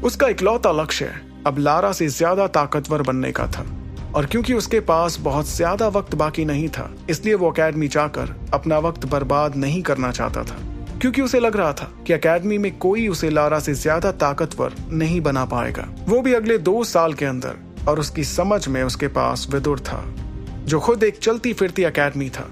उसका इकलौता लक्ष्य अब लारा से ज्यादा ताकतवर बनने का था, और क्योंकि उसके पास बहुत ज्यादा वक्त बाकी नहीं था, इसलिए वो एकेडमी जाकर अपना वक्त बर्बाद नहीं करना चाहता था, क्योंकि उसे लग रहा था कि एकेडमी में कोई उसे लारा से ज्यादा ताकतवर नहीं बना पाएगा, वो भी अगले 2 साल के अंदर। और उसकी समझ में उसके पास विदुर था, जो खुद एक चलती फिरती एकेडमी था।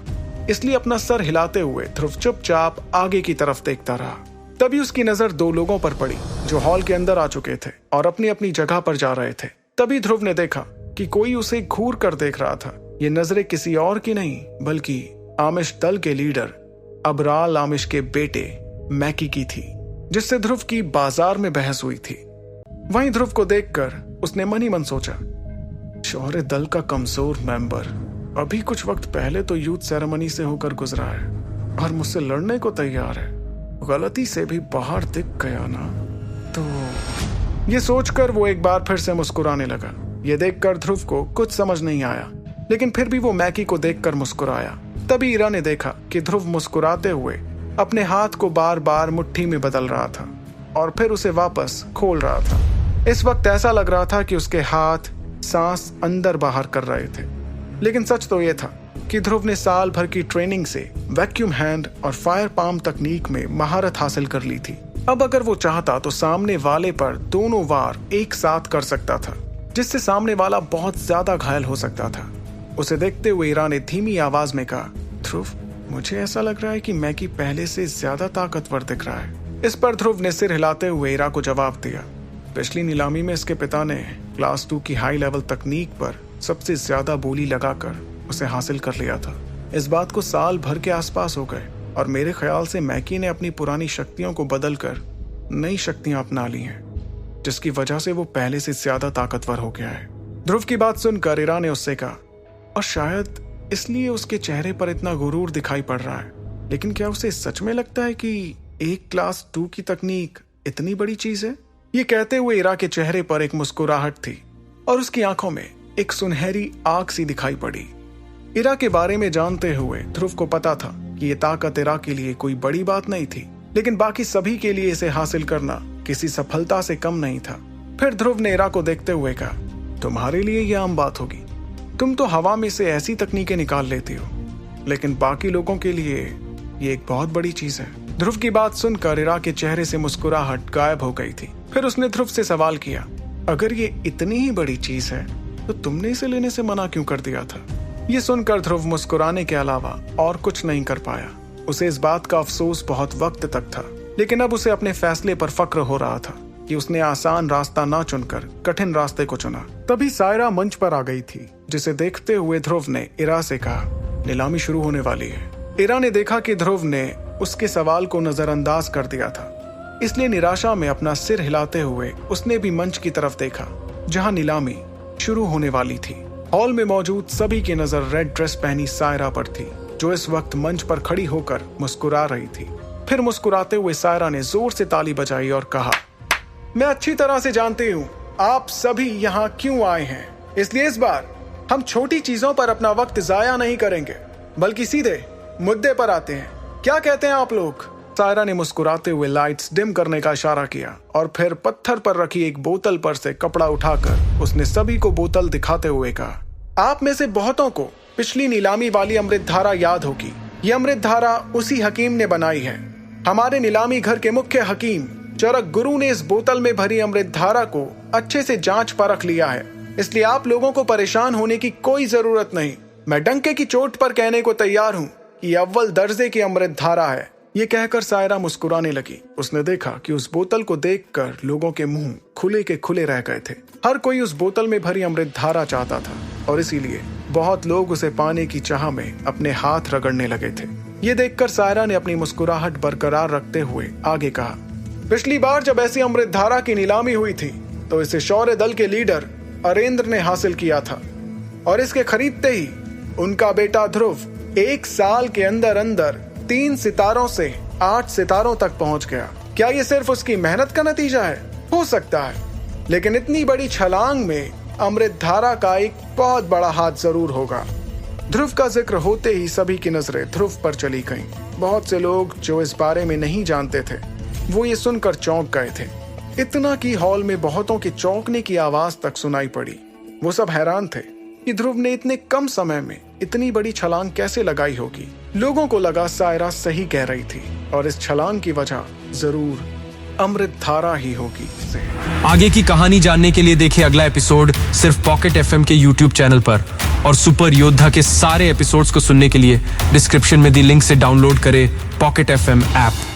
इसलिए अपना सर हिलाते हुए ध्रुव चुपचाप आगे की तरफ देखता रहा। तभी उसकी नजर 2 लोगों पर पड़ी जो हॉल के अंदर आ चुके थे और अपनी अपनी जगह पर जा रहे थे। तभी ध्रुव ने देखा कि कोई उसे घूर कर देख रहा था। ये नजरें किसी और की नहीं बल्कि आमिश दल के लीडर अबराल आमिश के बेटे मैकी की थी, जिससे ध्रुव की बाजार में बहस हुई थी। वहीं ध्रुव को देखकर उसने मन ही मन सोचा, शौर्य दल का कमजोर मेंबर अभी कुछ वक्त पहले तो यूथ सेरेमनी से होकर गुजरा है और मुझसे लड़ने को तैयार है। गलती से भी बाहर दिख गया ना तो। ये सोचकर वो एक बार फिर से मुस्कुराने लगा। ये देखकर ध्रुव को कुछ समझ नहीं आया, लेकिन फिर भी वो मैकी को देखकर मुस्कुराया। तभी ईरा ने देखा कि ध्रुव मुस्कुराते हुए अपने हाथ को बार बार मुट्ठी में बदल रहा था और फिर उसे वापस खोल रहा था। इस वक्त ऐसा लग रहा था कि उसके हाथ सांस अंदर बाहर कर रहे थे। लेकिन सच तो यह था कि ध्रुव ने साल भर की ट्रेनिंग से वैक्यूम हैंड और फायर पाम तकनीक में महारत हासिल कर ली थी। अब अगर वो चाहता तो सामने वाले पर दोनों वार एक साथ कर सकता था, जिससे सामने वाला बहुत ज्यादा घायल हो सकता था। उसे देखते हुए ईरा ने धीमी आवाज में कहा, ध्रुव, मुझे ऐसा लग रहा है कि मैकी पहले से ज्यादा ताकतवर दिख रहा है। इस पर ध्रुव ने सिर हिलाते हुए ईरा को जवाब दिया, पिछली नीलामी में इसके पिता ने क्लास 2 की हाई लेवल तकनीक पर सबसे ज्यादा बोली लगाकर उसे हासिल कर लिया था। इस बात को साल भर के आसपास हो गए और मेरे ख्याल से मैकी ने अपनी पुरानी शक्तियों को बदलकर नई शक्तियां अपना ली हैं, जिसकी वजह से वो पहले से ज्यादा ताकतवर हो गया है। ध्रुव की बात सुनकर ईरा ने उससे कहा, और शायद इसलिए उसके चेहरे पर इतना गुरूर दिखाई पड़ रहा है। लेकिन क्या उसे सच में लगता है कि एक क्लास 2 की तकनीक इतनी बड़ी चीज है? ये कहते हुए ईरा के चेहरे पर एक मुस्कुराहट थी और उसकी आंखों में एक सुनहरी आग सी दिखाई पड़ी। ईरा के बारे में जानते हुए ध्रुव को पता था कि ये ताकत ईरा के लिए कोई बड़ी बात नहीं थी, लेकिन बाकी सभी के लिए इसे हासिल करना किसी सफलता से कम नहीं था। फिर ध्रुव ने ईरा को देखते हुए कहा, तुम्हारे लिए यह आम बात होगी, तुम तो हवा में से ऐसी तकनीकें निकाल लेती हो, लेकिन बाकी लोगों के लिए ये एक बहुत बड़ी चीज है। ध्रुव की बात सुनकर ईरा के चेहरे से मुस्कुराहट गायब हो गई थी। फिर उसने ध्रुव से सवाल किया, अगर ये इतनी ही बड़ी चीज है तो तुमने इसे लेने से मना क्यों कर दिया था? ये सुनकर ध्रुव मुस्कुराने के अलावा और कुछ नहीं कर पाया। उसे इस बात का अफसोस बहुत वक्त तक था, लेकिन अब उसे अपने फैसले पर फक्र हो रहा था कि उसने आसान रास्ता ना चुनकर कठिन रास्ते को चुना। तभी सायरा मंच पर आ गई थी, जिसे देखते हुए ध्रुव ने ईरा से कहा, नीलामी शुरू होने वाली है। ईरा ने देखा कि ध्रुव ने उसके सवाल को नजरअंदाज कर दिया था, इसलिए निराशा में अपना सिर हिलाते हुए उसने भी मंच की तरफ देखा जहां नीलामी शुरू होने वाली थी। हॉल में मौजूद सभी की नजर रेड ड्रेस पहनी सायरा पर थी, जो इस वक्त मंच पर खड़ी होकर मुस्कुरा रही थी। फिर मुस्कुराते हुए सायरा ने जोर से ताली बजाई और कहा, मैं अच्छी तरह से जानती हूँ आप सभी यहाँ क्यों आए हैं, इसलिए इस बार हम छोटी चीजों पर अपना वक्त जाया नहीं करेंगे, बल्कि सीधे मुद्दे पर आते हैं। क्या कहते हैं आप लोग? सायरा ने मुस्कुराते हुए लाइट्स डिम करने का इशारा किया और फिर पत्थर पर रखी एक बोतल पर से कपड़ा उठाकर उसने सभी को बोतल दिखाते हुए कहा, आप में से बहुतों को पिछली नीलामी वाली अमृत धारा याद होगी। ये अमृत धारा उसी हकीम ने बनाई है। हमारे नीलामी घर के मुख्य हकीम चरक गुरु ने इस बोतल में भरी अमृत धारा को अच्छे से जांच परख लिया है, इसलिए आप लोगों को परेशान होने की कोई जरूरत नहीं। मैं डंके की चोट पर कहने को तैयार हूँ कि ये अव्वल दर्जे की अमृत धारा है। ये कहकर सायरा मुस्कुराने लगी। उसने देखा कि उस बोतल को देखकर लोगों के मुंह खुले के खुले रह गए थे। हर कोई उस बोतल में भरी अमृत धारा चाहता था और इसीलिए बहुत लोग उसे पाने की चाह में अपने हाथ रगड़ने लगे थे। ये देखकर सायरा ने अपनी मुस्कुराहट बरकरार रखते हुए आगे कहा, पिछली बार जब ऐसी अमृत धारा की नीलामी हुई थी तो इसे शौर्य दल के लीडर अरेंद्र ने हासिल किया था और इसके खरीदते ही उनका बेटा ध्रुव 1 साल के अंदर अंदर 3 सितारों से 8 सितारों तक पहुंच गया। क्या ये सिर्फ उसकी मेहनत का नतीजा है? हो सकता है, लेकिन इतनी बड़ी छलांग में अमृत धारा का एक बहुत बड़ा हाथ जरूर होगा। ध्रुव का जिक्र होते ही सभी की नजरें ध्रुव पर चली गईं। बहुत से लोग जो इस बारे में नहीं जानते थे वो ये सुनकर चौंक गए थे। इतना कि हॉल में बहुतों के चौंकने की आवाज तक सुनाई पड़ी। वो सब हैरान थे कि ध्रुव ने इतने कम समय में इतनी बड़ी छलांग कैसे लगाई होगी। लोगों को लगा सायरा सही कह रही थी और इस छलांग की वजह जरूर अमृत धारा ही होगी। आगे की कहानी जानने के लिए देखिए अगला एपिसोड सिर्फ पॉकेट एफएम के यूट्यूब चैनल पर, और सुपर योद्धा के सारे एपिसोड्स को सुनने के लिए डिस्क्रिप्शन में दी लिंक से डाउनलोड करें पॉकेट एफएम ऐप।